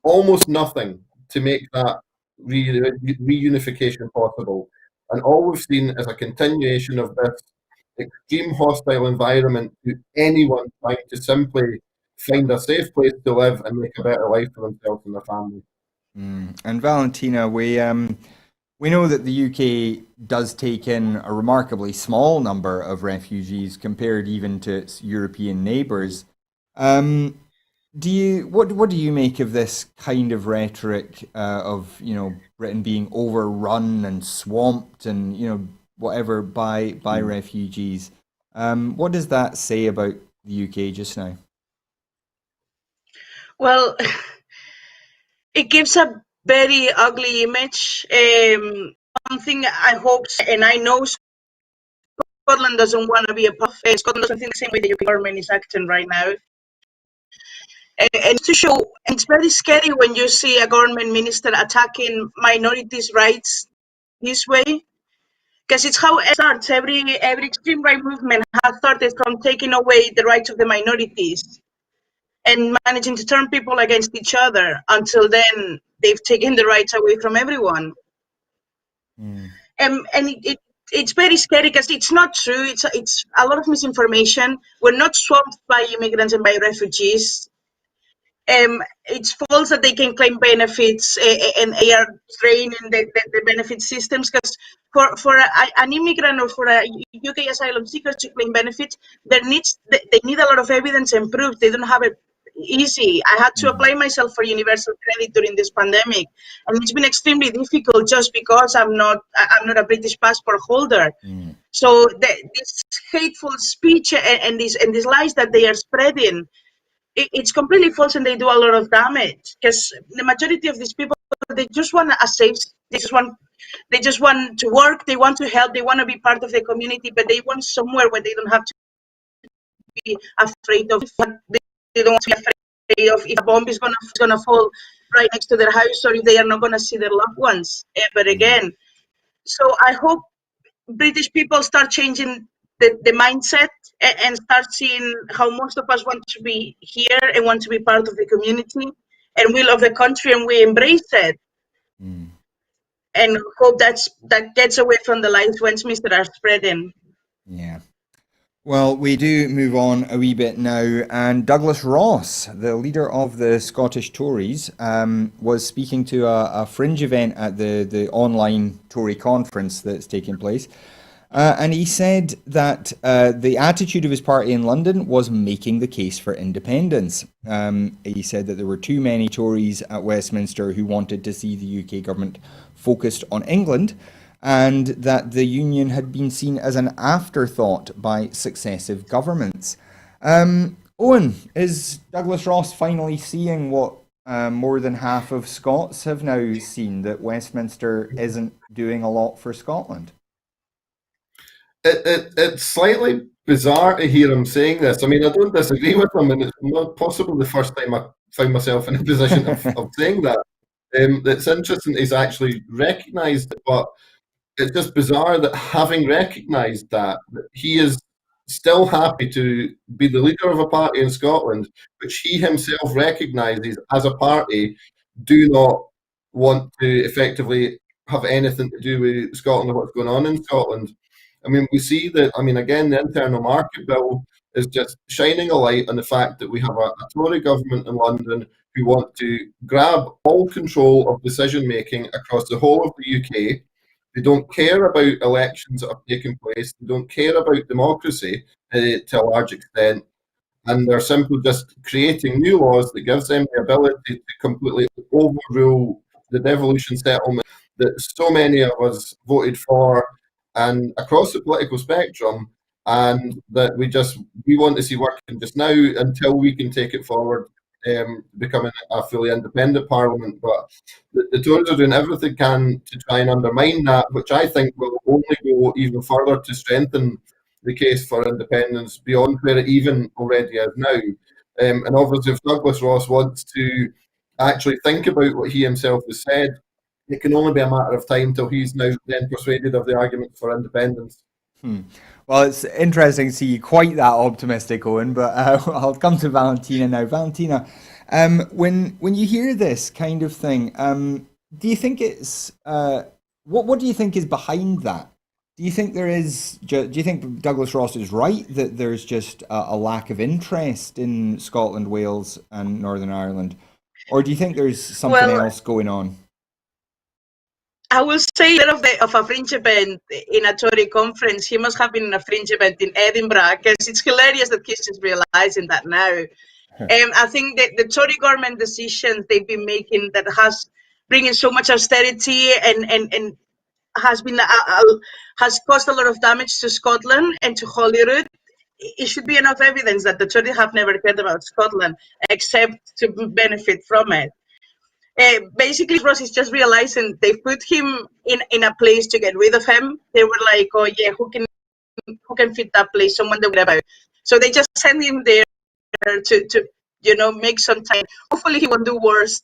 almost nothing to make that reunification possible. And all we've seen is a continuation of this extreme hostile environment to anyone trying to simply find a safe place to live and make a better life for themselves and their family. Mm. And Valentina, we know that the UK does take in a remarkably small number of refugees compared even to its European neighbours. What do you make of this kind of rhetoric of Britain being overrun and swamped and whatever by refugees? What does that say about the UK just now? Well, it gives a very ugly image. Something I hope, and I know Scotland doesn't want to be a part of. Scotland doesn't think the same way the UK government is acting right now. And to show, it's very scary when you see a government minister attacking minorities' rights this way, because it's how it starts. Every extreme right movement has started from taking away the rights of the minorities and managing to turn people against each other. Until then, they've taken the rights away from everyone. Mm. And it's very scary because it's not true. It's a lot of misinformation. We're not swamped by immigrants and by refugees. It's false that they can claim benefits and they are trained in the benefit systems, because for an immigrant or for a UK asylum seeker to claim benefits, they need a lot of evidence and proof. They don't have it easy. I had to apply myself for universal credit during this pandemic, and it's been extremely difficult just because I'm not a British passport holder. So this hateful speech and these lies that they are spreading, it's completely false, and they do a lot of damage, because the majority of these people, they just want a safe, they just want to work, they want to help, they want to be part of the community, but they want somewhere where they don't have to be afraid of, they don't want to be afraid of if a bomb is gonna fall right next to their house, or if they are not gonna see their loved ones ever again. So I hope British people start changing the mindset and start seeing how most of us want to be here and want to be part of the community, and we love the country and we embrace it. And hope that gets away from the lies Westminster are spreading. Yeah. Well, we do move on a wee bit now, and Douglas Ross, the leader of the Scottish Tories, was speaking to a fringe event at the online Tory conference that's taking place, and he said that the attitude of his party in London was making the case for independence. He said that there were too many Tories at Westminster who wanted to see the UK government focused on England, and that the union had been seen as an afterthought by successive governments. Owen, is Douglas Ross finally seeing what more than half of Scots have now seen, that Westminster isn't doing a lot for Scotland? It's slightly bizarre to hear him saying this. I mean, I don't disagree with him, and it's not possibly the first time I found myself in a position of saying that. It's interesting he's actually recognised it, but it's just bizarre that, having recognised that he is still happy to be the leader of a party in Scotland, which he himself recognises as a party do not want to effectively have anything to do with Scotland or what's going on in Scotland. I mean, we see that, I mean, again, the internal market bill is just shining a light on the fact that we have a Tory government in London who want to grab all control of decision making across the whole of the UK. They don't care about elections that are taking place. They don't care about democracy to a large extent. And they're simply just creating new laws that gives them the ability to completely overrule the devolution settlement that so many of us voted for, and across the political spectrum, and that we want to see working just now until we can take it forward, becoming a fully independent parliament. But the Tories are doing everything they can to try and undermine that, which I think will only go even further to strengthen the case for independence beyond where it even already is now. And obviously, if Douglas Ross wants to actually think about what he himself has said, it can only be a matter of time till he's now then persuaded of the argument for independence. Well, it's interesting to see you quite that optimistic, Owen, but I'll come to Valentina now. Valentina, when you hear this kind of thing, do you think it's what do you think is behind that? Do you think do you think Douglas Ross is right that there's just a lack of interest in Scotland, Wales, and Northern Ireland, or do you think there's something else going on? I will say that of a fringe event in a Tory conference, he must have been in a fringe event in Edinburgh, because it's hilarious that he's just realizing that now. I think that the Tory government decisions they've been making that has bringing so much austerity and has been has caused a lot of damage to Scotland and to Holyrood. It should be enough evidence that the Tories have never cared about Scotland except to benefit from it. Basically, Ross is just realizing they put him in a place to get rid of him. They were like, oh yeah, who can fit that place? Someone they would about. So they just send him there to make some time. Hopefully he won't do worse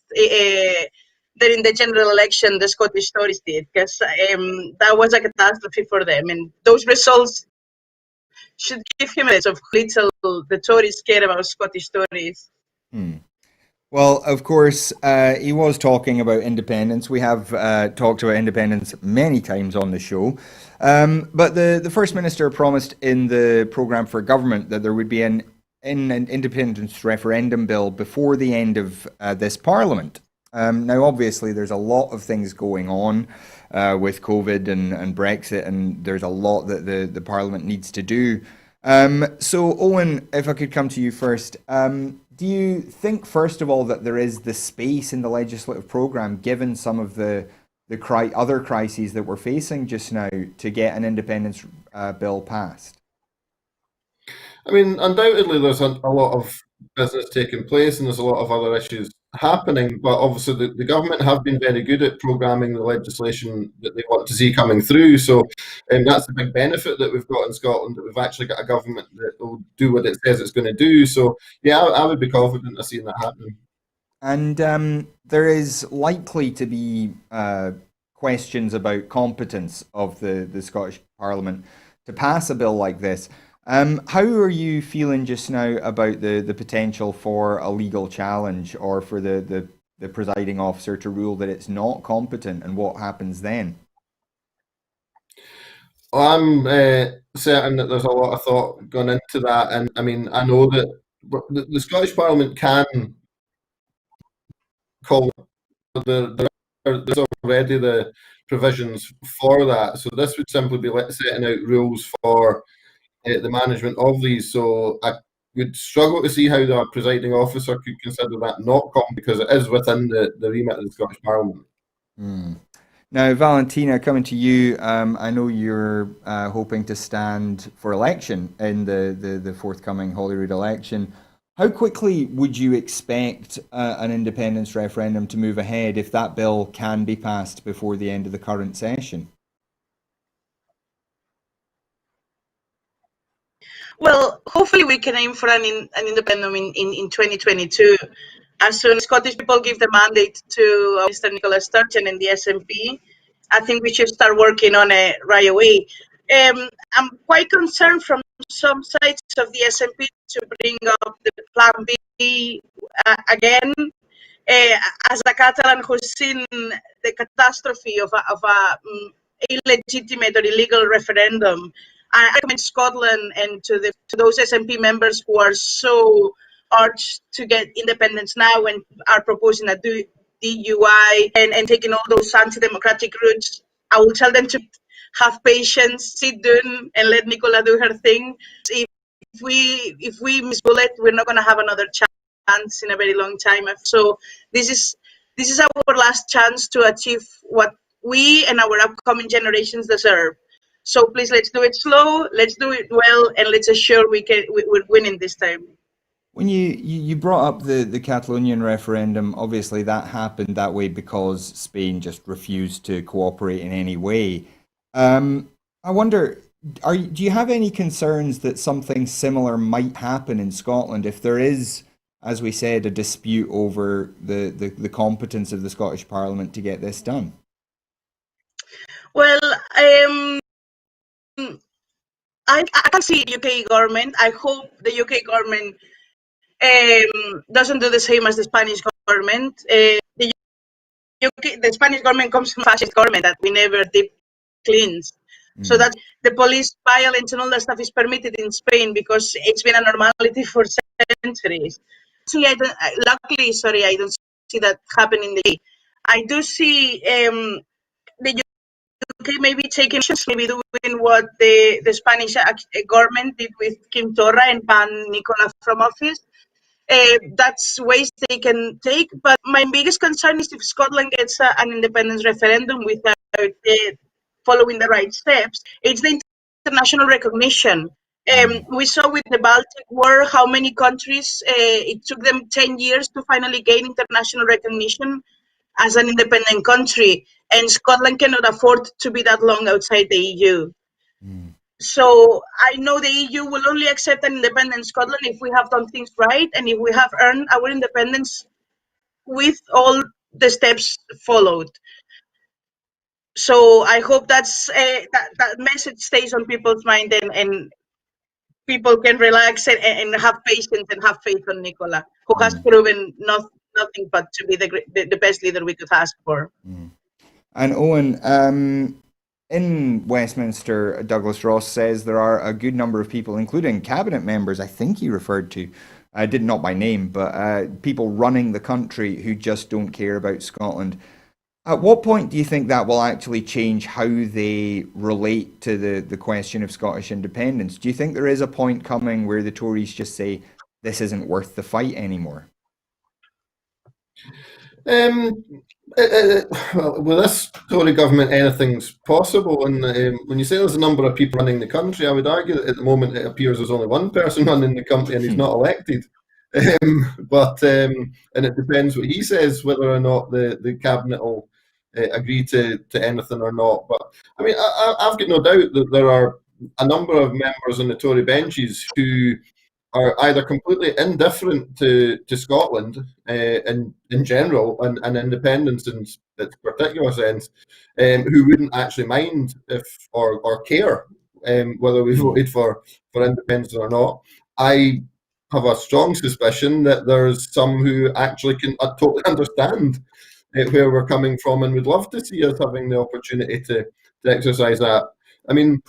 than in the general election the Scottish Tories did, because that was a catastrophe for them. And those results should give him a sense of little the Tories care about Scottish Tories. Well, of course, he was talking about independence. We have talked about independence many times on the show. But the First Minister promised in the programme for government that there would be an in an independence referendum bill before the end of this Parliament. Now, obviously, there's a lot of things going on with COVID and Brexit, and there's a lot that the Parliament needs to do. So, Owen, if I could come to you first, do you think, first of all, that there is the space in the legislative programme, given some of the other crises that we're facing just now, to get an independence bill passed? I mean, undoubtedly, there's a lot of business taking place and there's a lot of other issues happening, but obviously the government have been very good at programming the legislation that they want to see coming through. So that's the big benefit that we've got in Scotland, that we've actually got a government that will do what it says it's going to do. So yeah, I would be confident of seeing that happen. And there is likely to be questions about competence of the Scottish Parliament to pass a bill like this. How are you feeling just now about the potential for a legal challenge, or for the presiding officer to rule that it's not competent, and what happens then? I'm certain that there's a lot of thought gone into that, and I mean, I know that the Scottish Parliament can call there's already the provisions for that. So this would simply be setting out rules for the management of these. So I would struggle to see how the presiding officer could consider that not competent, because it is within the remit of the Scottish Parliament. Now, Valentina, coming to you, I know you're hoping to stand for election in the forthcoming Holyrood election. How quickly would you expect an independence referendum to move ahead if that bill can be passed before the end of the current session? Well, hopefully we can aim for an independent in 2022. As soon as Scottish people give the mandate to Mr. Nicola Sturgeon and the SNP, I think we should start working on it right away. I'm quite concerned from some sides of the SNP to bring up the Plan B again. As a Catalan who's seen the catastrophe of a illegitimate or illegal referendum, I recommend Scotland and to those SNP members who are so urged to get independence now and are proposing a DUI and taking all those anti-democratic routes. I will tell them to have patience, sit down, and let Nicola do her thing. If we miss bullet, we're not going to have another chance in a very long time. So this is our last chance to achieve what we and our upcoming generations deserve. So please, let's do it slow, let's do it well, and let's assure we're winning this time. When you brought up the Catalonian referendum, obviously that happened that way because Spain just refused to cooperate in any way. I wonder, do you have any concerns that something similar might happen in Scotland if there is, as we said, a dispute over the competence of the Scottish Parliament to get this done? Well, I can see the UK government. I hope the UK government doesn't do the same as the Spanish government. The Spanish government comes from a fascist government that we never deep cleansed. So that the police violence and all that stuff is permitted in Spain because it's been a normality for centuries. See, luckily, I don't see that happening. I do see the UK maybe taking actions, maybe doing what the Spanish government did with Kim Torra and ban Nicola from office. That's ways they can take. But my biggest concern is if Scotland gets an independence referendum without following the right steps, it's the international recognition. We saw with the Baltic War how many countries, it took them 10 years to finally gain international recognition as an independent country, and Scotland cannot afford to be that long outside the EU. So I know the EU will only accept an independent Scotland if we have done things right and if we have earned our independence with all the steps followed. So I hope that's that message stays on people's mind and people can relax and have patience and have faith on Nicola, who has proven nothing but to be the best leader we could ask for. And Owen, in Westminster, Douglas Ross says there are a good number of people, including cabinet members, I think he referred to, did not by name, but people running the country who just don't care about Scotland. At what point do you think that will actually change how they relate to the question of Scottish independence? Do you think there is a point coming where the Tories just say, this isn't worth the fight anymore? Well, with this Tory government, anything's possible. And when you say there's a number of people running the country, I would argue that at the moment it appears there's only one person running the country and he's not elected. And it depends what he says, whether or not the cabinet will agree to anything or not. But I mean, I've got no doubt that there are a number of members on the Tory benches who are either completely indifferent to Scotland in general and independence in its particular sense, who wouldn't actually mind if or care whether we voted for independence or not. I have a strong suspicion that there's some who actually can totally understand where we're coming from and would love to see us having the opportunity to exercise that. I mean,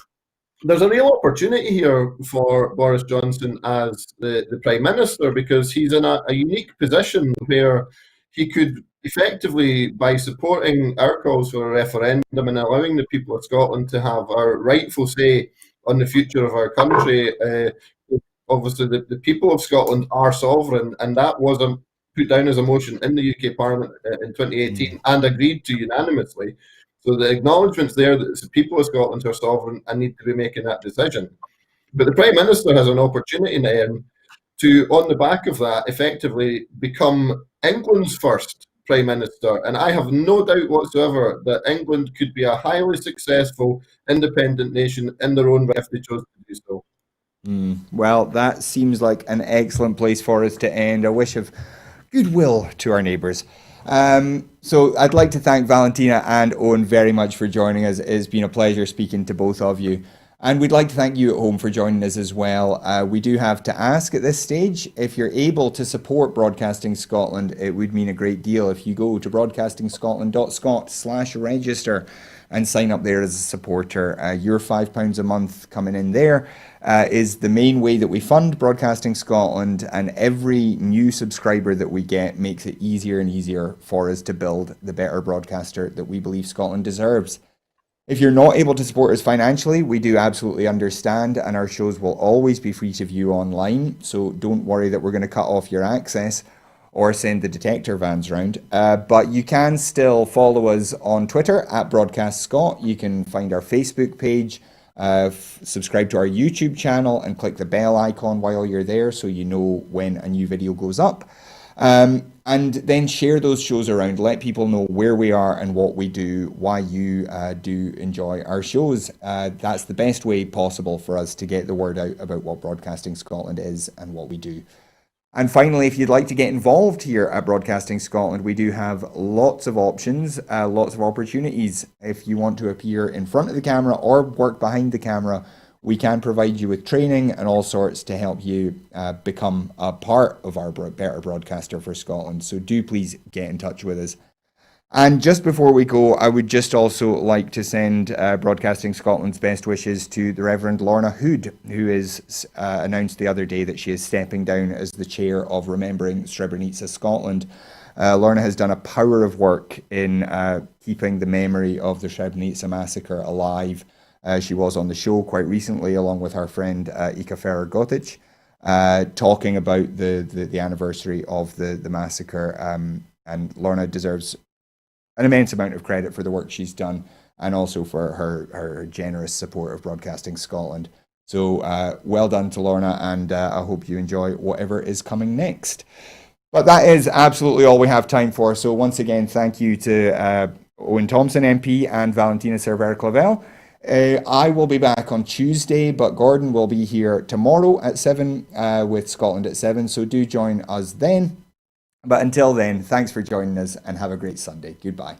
there's a real opportunity here for Boris Johnson as the Prime Minister, because he's in a unique position where he could effectively, by supporting our calls for a referendum and allowing the people of Scotland to have our rightful say on the future of our country, obviously the people of Scotland are sovereign, and that was put down as a motion in the UK Parliament in 2018 and agreed to unanimously. So the acknowledgement's there that the people of Scotland are sovereign and need to be making that decision. But the Prime Minister has an opportunity now to, on the back of that, effectively become England's first Prime Minister. And I have no doubt whatsoever that England could be a highly successful independent nation in their own right if they chose to do so. Well, that seems like an excellent place for us to end. A wish of goodwill to our neighbours. So I'd like to thank Valentina and Owen very much for joining us. It's been a pleasure speaking to both of you. And we'd like to thank you at home for joining us as well. We do have to ask at this stage, if you're able to support Broadcasting Scotland, it would mean a great deal if you go to broadcastingscotland.scot/register and sign up there as a supporter. Your £5 a month coming in there is the main way that we fund Broadcasting Scotland, and every new subscriber that we get makes it easier and easier for us to build the better broadcaster that we believe Scotland deserves. If you're not able to support us financially, we do absolutely understand, and our shows will always be free to view online, so don't worry that we're going to cut off your access or send the detector vans round. But you can still follow us on Twitter at Broadcast Scot. You can find our Facebook page, subscribe to our YouTube channel, and click the bell icon while you're there so you know when a new video goes up. And then share those shows around. Let people know where we are and what we do, why you do enjoy our shows. That's the best way possible for us to get the word out about what Broadcasting Scotland is and what we do. And finally, if you'd like to get involved here at Broadcasting Scotland, we do have lots of options, lots of opportunities. If you want to appear in front of the camera or work behind the camera, we can provide you with training and all sorts to help you become a part of our better broadcaster for Scotland. So do please get in touch with us. And just before we go, I would just also like to send Broadcasting Scotland's best wishes to the Reverend Lorna Hood, who is announced the other day that she is stepping down as the chair of Remembering Srebrenica Scotland. Lorna has done a power of work in keeping the memory of the Srebrenica massacre alive. She was on the show quite recently along with her friend Ika Ferrer-Gotic, talking about the anniversary of the massacre. And Lorna deserves an immense amount of credit for the work she's done and also for her generous support of Broadcasting Scotland. So well done to Lorna, and I hope you enjoy whatever is coming next. But that is absolutely all we have time for. So once again, thank you to Owen Thompson MP and Valentina Servera Clevell. I will be back on Tuesday, but Gordon will be here tomorrow at 7 with Scotland at 7. So do join us then. But until then, thanks for joining us and have a great Sunday. Goodbye.